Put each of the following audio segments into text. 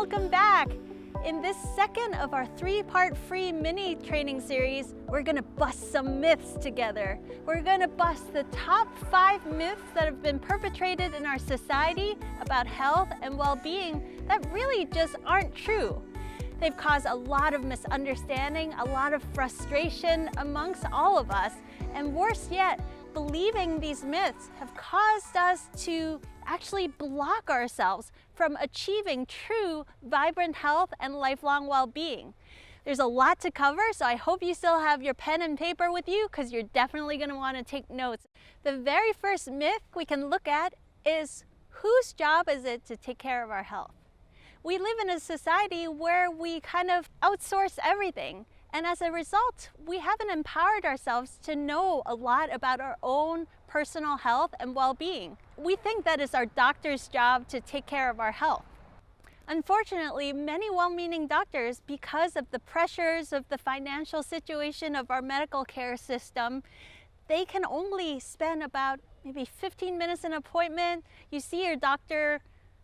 welcome back. In this second of our 3-part free mini training series, we're gonna bust some myths together. We're gonna bust the top 5 myths that have been perpetrated in our society about health and well-being that really just aren't true. They've caused a lot of misunderstanding, a lot of frustration amongst all of us, and worse yet, believing these myths have caused us to actually block ourselves from achieving true, vibrant health and lifelong well-being. There's a lot to cover, so I hope you still have your pen and paper with you because you're definitely going to want to take notes. The very first myth we can look at is, whose job is it to take care of our health? We live in a society where we kind of outsource everything. And as a result, we haven't empowered ourselves to know a lot about our own personal health and well-being. We think that it's our doctor's job to take care of our health. Unfortunately, many well-meaning doctors, because of the pressures of the financial situation of our medical care system, they can only spend about maybe 15 minutes an appointment. You see your doctor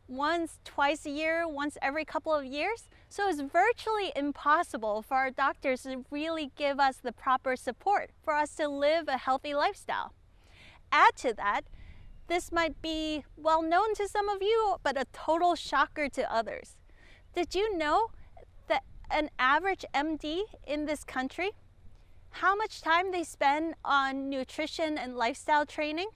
once, twice a year, once every couple of years. So it's virtually impossible for our doctors to really give us the proper support for us to live a healthy lifestyle. Add to that, this might be well known to some of you, but a total shocker to others. Did you know that an average MD in this country, how much time they spend on nutrition and lifestyle training?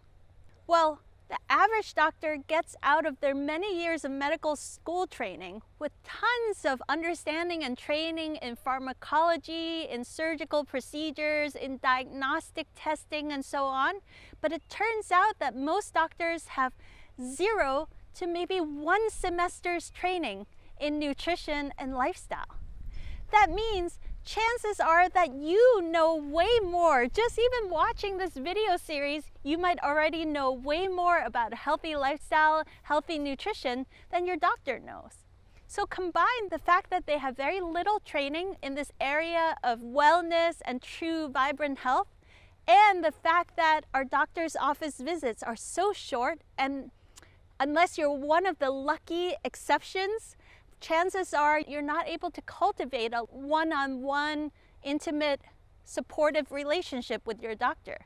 Well, the average doctor gets out of their many years of medical school training with tons of understanding and training in pharmacology, in surgical procedures, in diagnostic testing, and so on. But it turns out that most doctors have 0 to maybe 1 semester's training in nutrition and lifestyle. That means chances are that you know way more. Just even watching this video series, you might already know way more about a healthy lifestyle, healthy nutrition than your doctor knows. So combine the fact that they have very little training in this area of wellness and true vibrant health, and the fact that our doctor's office visits are so short, and unless you're one of the lucky exceptions, chances are you're not able to cultivate a one-on-one, intimate, supportive relationship with your doctor.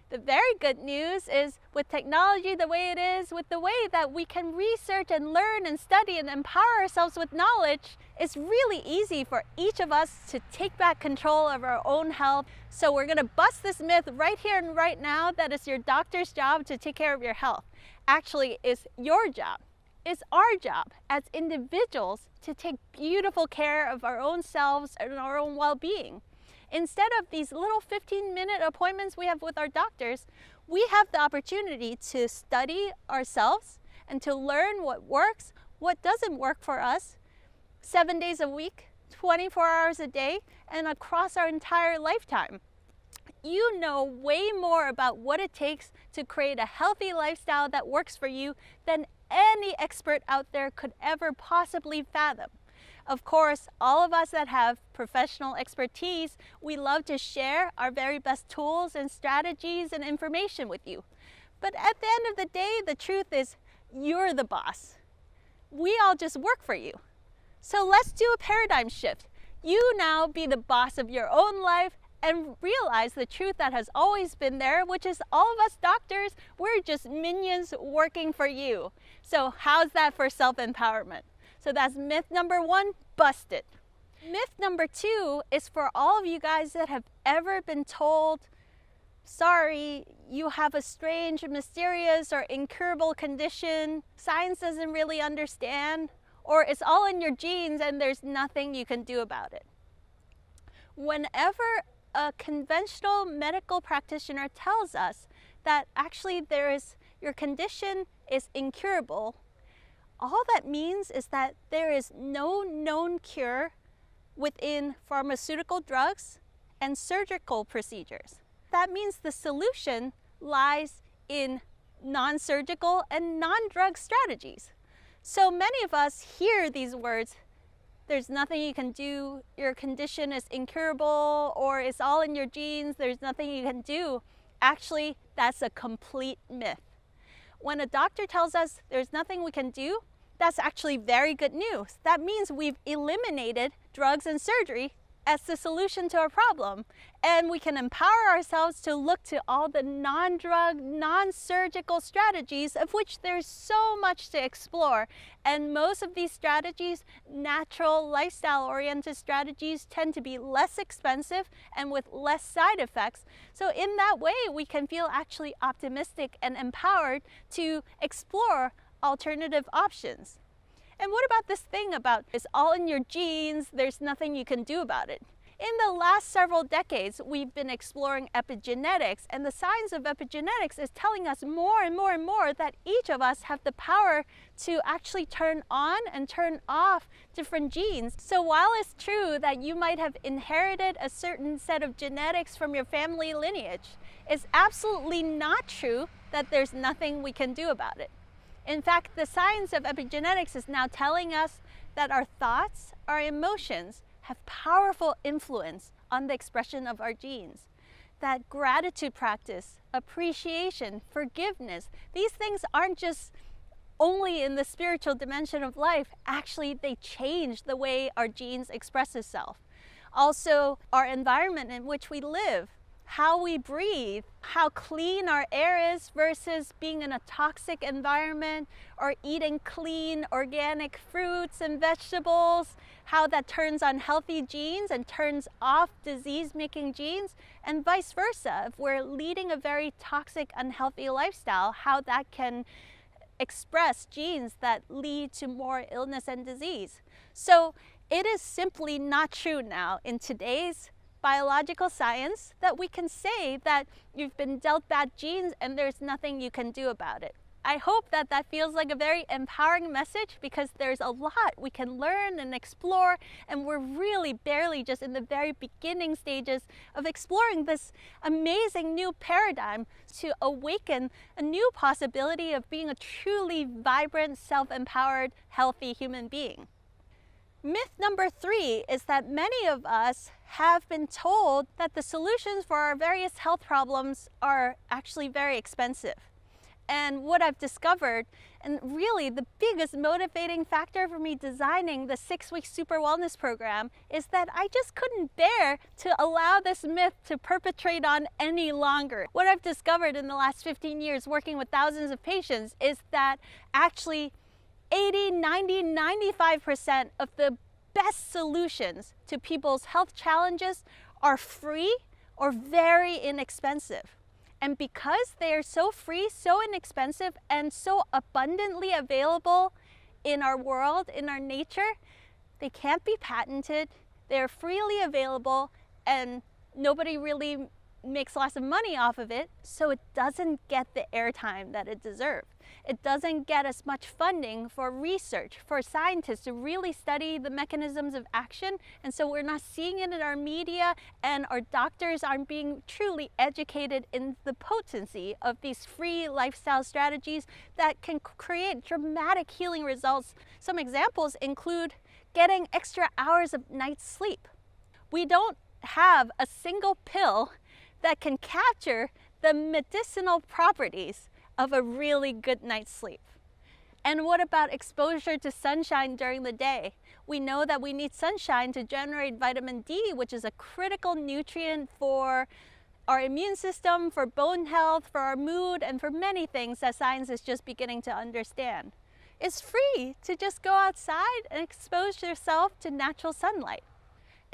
The very good news is, with technology the way it is, with the way that we can research and learn and study and empower ourselves with knowledge, it's really easy for each of us to take back control of our own health. So we're going to bust this myth right here and right now that it's your doctor's job to take care of your health. Actually, it's your job. It's our job as individuals to take beautiful care of our own selves and our own well-being. Instead of these little 15-minute appointments we have with our doctors, we have the opportunity to study ourselves and to learn what works, what doesn't work for us, 7 days a week, 24 hours a day, and across our entire lifetime. You know way more about what it takes to create a healthy lifestyle that works for you than any expert out there could ever possibly fathom. Of course, all of us that have professional expertise, we love to share our very best tools and strategies and information with you. But at the end of the day, the truth is, you're the boss. We all just work for you. So let's do a paradigm shift. You now be the boss of your own life and realize the truth that has always been there, which is all of us doctors, we're just minions working for you. So how's that for self-empowerment? So that's myth number 1, busted. Myth number 2 is for all of you guys that have ever been told, sorry, you have a strange, mysterious, or incurable condition, science doesn't really understand, or it's all in your genes and there's nothing you can do about it. Whenever a conventional medical practitioner tells us that actually your condition is incurable, all that means is that there is no known cure within pharmaceutical drugs and surgical procedures. That means the solution lies in non-surgical and non-drug strategies. So many of us hear these words, there's nothing you can do, your condition is incurable, or it's all in your genes, there's nothing you can do. Actually, that's a complete myth. When a doctor tells us there's nothing we can do, That's actually very good news. That means we've eliminated drugs and surgery as the solution to our problem. And we can empower ourselves to look to all the non-drug, non-surgical strategies, of which there's so much to explore. And most of these strategies, natural, lifestyle-oriented strategies, tend to be less expensive and with less side effects. So in that way, we can feel actually optimistic and empowered to explore alternative options. And what about this thing about it's all in your genes, there's nothing you can do about it? In the last several decades, we've been exploring epigenetics, and the science of epigenetics is telling us more and more and more that each of us have the power to actually turn on and turn off different genes. So while it's true that you might have inherited a certain set of genetics from your family lineage, it's absolutely not true that there's nothing we can do about it. In fact, the science of epigenetics is now telling us that our thoughts, our emotions, have powerful influence on the expression of our genes. That gratitude practice, appreciation, forgiveness, these things aren't just only in the spiritual dimension of life. Actually, they change the way our genes express itself. Also, our environment in which we live, how we breathe, how clean our air is versus being in a toxic environment, or eating clean organic fruits and vegetables, how that turns on healthy genes and turns off disease-making genes, and vice versa. If we're leading a very toxic, unhealthy lifestyle, how that can express genes that lead to more illness and disease. So it is simply not true now in today's biological science that we can say that you've been dealt bad genes and there's nothing you can do about it. I hope that that feels like a very empowering message, because there's a lot we can learn and explore, and we're really barely just in the very beginning stages of exploring this amazing new paradigm to awaken a new possibility of being a truly vibrant, self-empowered, healthy human being. Myth number 3 is that many of us have been told that the solutions for our various health problems are actually very expensive. And what I've discovered, and really the biggest motivating factor for me designing the 6-week Super Wellness program, is that I just couldn't bear to allow this myth to perpetrate on any longer. What I've discovered in the last 15 years working with thousands of patients is that actually 80, 90, 95% of the best solutions to people's health challenges are free or very inexpensive. And because they are so free, so inexpensive, and so abundantly available in our world, in our nature, they can't be patented, they're freely available, and nobody really makes lots of money off of it, so it doesn't get the airtime that it deserves. It doesn't get as much funding for research, for scientists to really study the mechanisms of action, and so we're not seeing it in our media, and our doctors aren't being truly educated in the potency of these free lifestyle strategies that can create dramatic healing results. Some examples include getting extra hours of night sleep. We don't have a single pill that can capture the medicinal properties of a really good night's sleep. And what about exposure to sunshine during the day? We know that we need sunshine to generate vitamin D, which is a critical nutrient for our immune system, for bone health, for our mood, and for many things that science is just beginning to understand. It's free to just go outside and expose yourself to natural sunlight.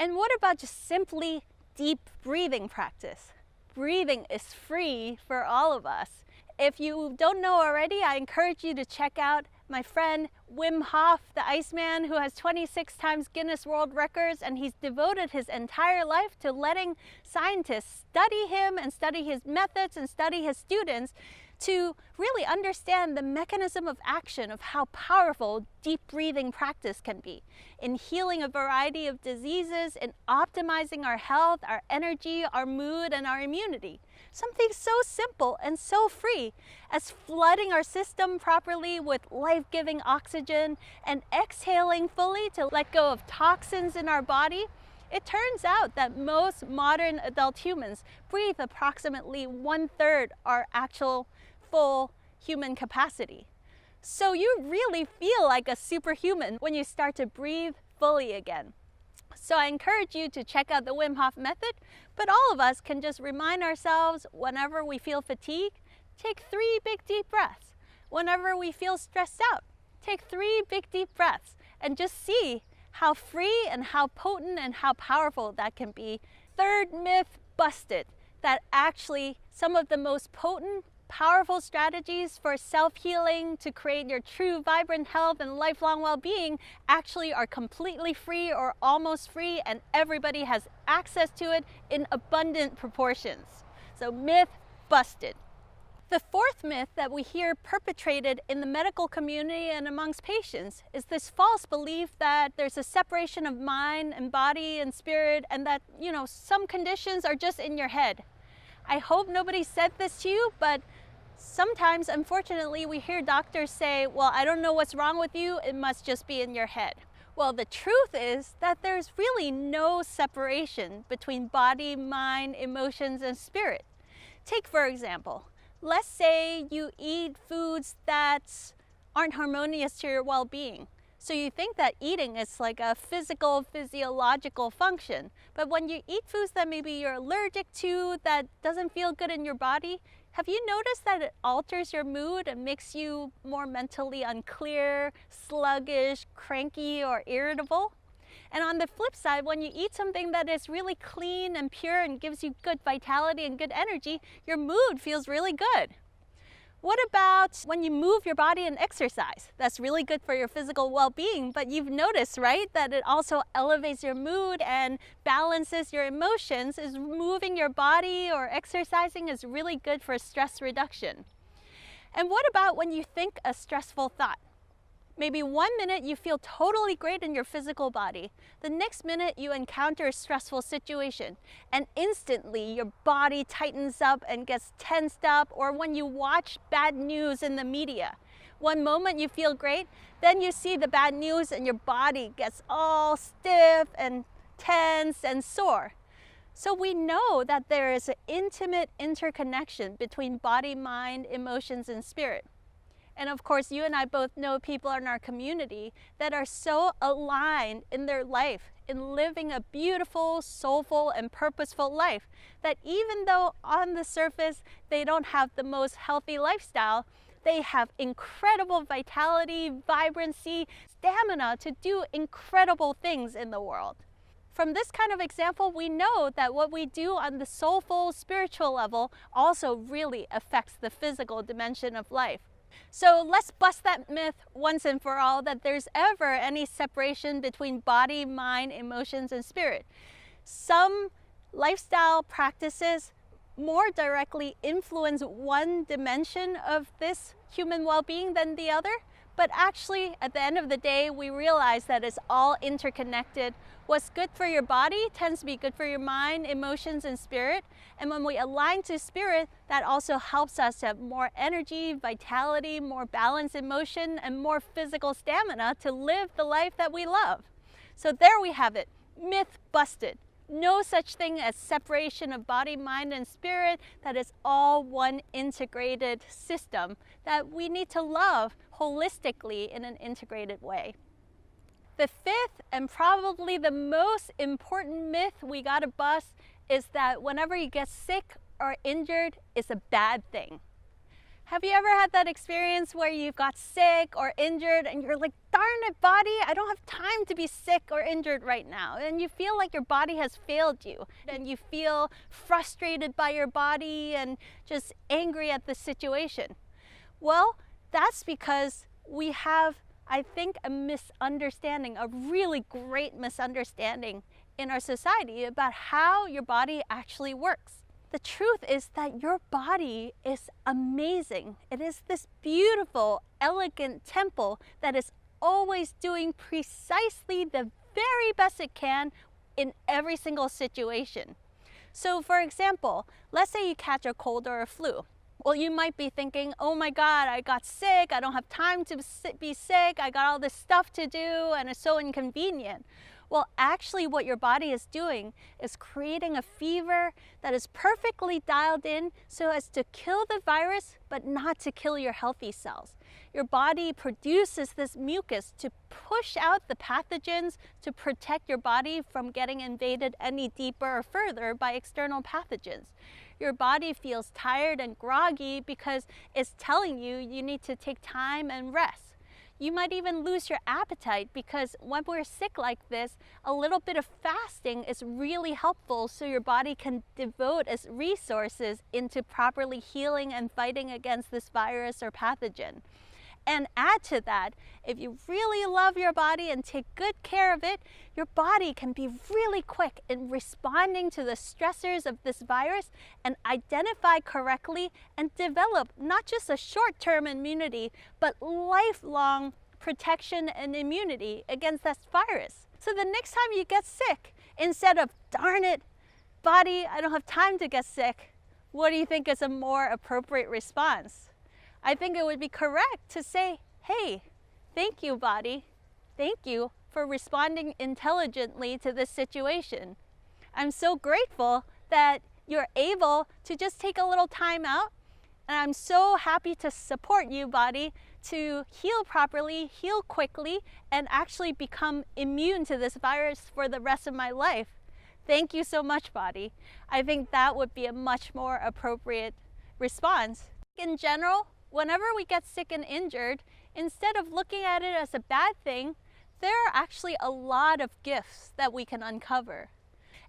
And what about just simply deep breathing practice? Breathing is free for all of us. If you don't know already, I encourage you to check out my friend Wim Hof, the Iceman, who has 26 times Guinness World Records, and he's devoted his entire life to letting scientists study him and study his methods and study his students to really understand the mechanism of action of how powerful deep breathing practice can be in healing a variety of diseases, in optimizing our health, our energy, our mood, and our immunity. Something so simple and so free as flooding our system properly with life-giving oxygen and exhaling fully to let go of toxins in our body. It turns out that most modern adult humans breathe approximately 1/3 our actual full human capacity. So you really feel like a superhuman when you start to breathe fully again. So I encourage you to check out the Wim Hof method, but all of us can just remind ourselves whenever we feel fatigue, take 3 big deep breaths. Whenever we feel stressed out, take 3 big deep breaths and just see how free and how potent and how powerful that can be. Third myth busted, that actually some of the most potent, powerful strategies for self-healing to create your true vibrant health and lifelong well-being actually are completely free or almost free, and everybody has access to it in abundant proportions. So myth busted. The fourth myth that we hear perpetrated in the medical community and amongst patients is this false belief that there's a separation of mind and body and spirit, and that, some conditions are just in your head. I hope nobody said this to you, but sometimes, unfortunately, we hear doctors say, well, I don't know what's wrong with you, it must just be in your head. Well, the truth is that there's really no separation between body, mind, emotions, and spirit. Take, for example, let's say you eat foods that aren't harmonious to your well-being. So you think that eating is like a physiological function. But when you eat foods that maybe you're allergic to, that doesn't feel good in your body, have you noticed that it alters your mood and makes you more mentally unclear, sluggish, cranky, or irritable? And on the flip side, when you eat something that is really clean and pure and gives you good vitality and good energy, your mood feels really good. What about when you move your body and exercise? That's really good for your physical well-being, but you've noticed, right, that it also elevates your mood and balances your emotions. Is moving your body or exercising is really good for stress reduction. And what about when you think a stressful thought? Maybe 1 minute you feel totally great in your physical body. The next minute you encounter a stressful situation and instantly your body tightens up and gets tensed up. Or when you watch bad news in the media, one moment you feel great, then you see the bad news and your body gets all stiff and tense and sore. So we know that there is an intimate interconnection between body, mind, emotions, and spirit. And of course, you and I both know people in our community that are so aligned in their life, in living a beautiful, soulful, and purposeful life, that even though on the surface they don't have the most healthy lifestyle, they have incredible vitality, vibrancy, stamina to do incredible things in the world. From this kind of example, we know that what we do on the soulful, spiritual level also really affects the physical dimension of life. So let's bust that myth once and for all that there's ever any separation between body, mind, emotions, and spirit. Some lifestyle practices more directly influence one dimension of this human well-being than the other, but actually at the end of the day we realize that it's all interconnected. What's good for your body tends to be good for your mind, emotions, and spirit. And when we align to spirit, that also helps us to have more energy, vitality, more balanced emotion, and more physical stamina to live the life that we love. So there we have it, myth busted. No such thing as separation of body, mind, and spirit. That is all one integrated system that we need to love holistically in an integrated way. The fifth and probably the most important myth we gotta bust is that whenever you get sick or injured, it's a bad thing. Have you ever had that experience where you got sick or injured and you're like, darn it, body, I don't have time to be sick or injured right now. And you feel like your body has failed you and you feel frustrated by your body and just angry at the situation. Well, that's because we have, I think, a misunderstanding, a really great misunderstanding in our society about how your body actually works. The truth is that your body is amazing. It is this beautiful, elegant temple that is always doing precisely the very best it can in every single situation. So for example, let's say you catch a cold or a flu. Well, you might be thinking, oh my God, I got sick. I don't have time to be sick. I got all this stuff to do and it's so inconvenient. Well, actually what your body is doing is creating a fever that is perfectly dialed in so as to kill the virus, but not to kill your healthy cells. Your body produces this mucus to push out the pathogens, to protect your body from getting invaded any deeper or further by external pathogens. Your body feels tired and groggy because it's telling you you need to take time and rest. You might even lose your appetite because when we're sick like this, a little bit of fasting is really helpful so your body can devote its resources into properly healing and fighting against this virus or pathogen. And add to that, if you really love your body and take good care of it, your body can be really quick in responding to the stressors of this virus and identify correctly and develop not just a short-term immunity, but lifelong protection and immunity against this virus. So the next time you get sick, instead of, darn it, body, I don't have time to get sick, what do you think is a more appropriate response? I think it would be correct to say, hey, thank you, body. Thank you for responding intelligently to this situation. I'm so grateful that you're able to just take a little time out, and I'm so happy to support you, body, to heal properly, heal quickly, and actually become immune to this virus for the rest of my life. Thank you so much, body. I think that would be a much more appropriate response. In general, whenever we get sick and injured, instead of looking at it as a bad thing, there are actually a lot of gifts that we can uncover.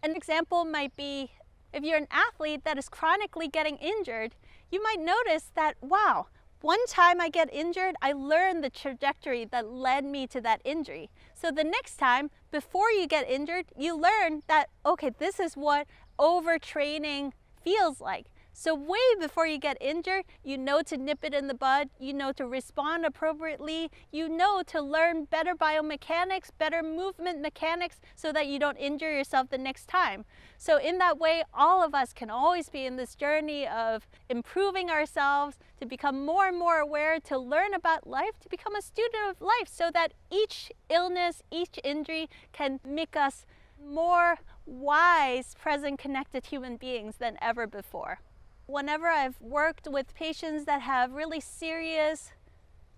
An example might be, if you're an athlete that is chronically getting injured, you might notice that, wow, one time I get injured, I learned the trajectory that led me to that injury. So the next time, before you get injured, you learn that, okay, this is what overtraining feels like. So way before you get injured, you know to nip it in the bud, you know to respond appropriately, you know to learn better biomechanics, better movement mechanics so that you don't injure yourself the next time. So in that way, all of us can always be in this journey of improving ourselves, to become more and more aware, to learn about life, to become a student of life so that each illness, each injury can make us more wise, present, connected human beings than ever before. Whenever I've worked with patients that have really serious,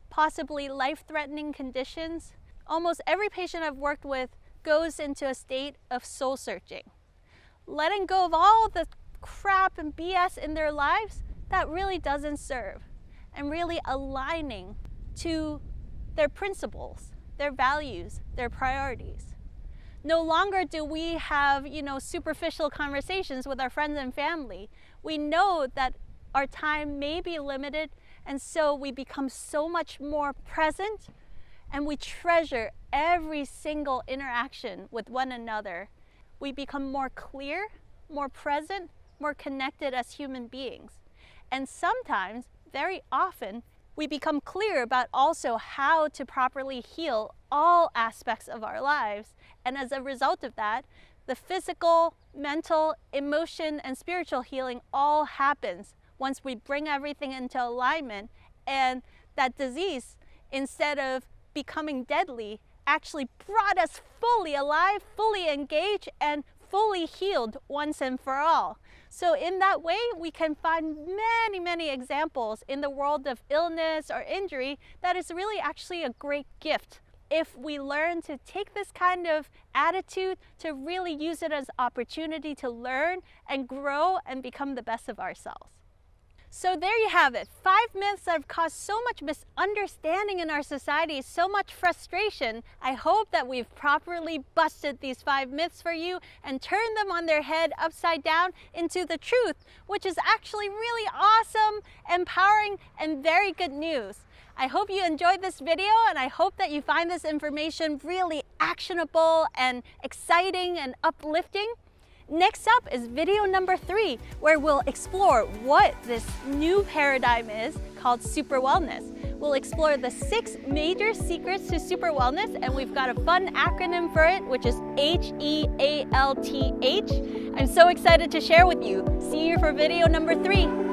possibly life-threatening conditions, almost every patient I've worked with goes into a state of soul searching. Letting go of all the crap and BS in their lives that really doesn't serve, and really aligning to their principles, their values, their priorities. No longer do we have, superficial conversations with our friends and family. We know that our time may be limited, and so we become so much more present, and we treasure every single interaction with one another. We become more clear, more present, more connected as human beings. And sometimes, very often, we become clear about also how to properly heal all aspects of our lives. And as a result of that, the physical, mental, emotion, and spiritual healing all happens once we bring everything into alignment. And that disease, instead of becoming deadly, actually brought us fully alive, fully engaged, and fully healed once and for all. So in that way, we can find many, many examples in the world of illness or injury that is really actually a great gift if we learn to take this kind of attitude to really use it as opportunity to learn and grow and become the best of ourselves. So there you have it, 5 myths that have caused so much misunderstanding in our society, so much frustration. I hope that we've properly busted these 5 myths for you and turned them on their head upside down into the truth, which is actually really awesome, empowering, and very good news. I hope you enjoyed this video, and I hope that you find this information really actionable and exciting and uplifting. Next up is video number 3, where we'll explore what this new paradigm is called Super Wellness. We'll explore the 6 major secrets to Super Wellness, and we've got a fun acronym for it, which is HEALTH. I'm so excited to share with you. See you for video number 3.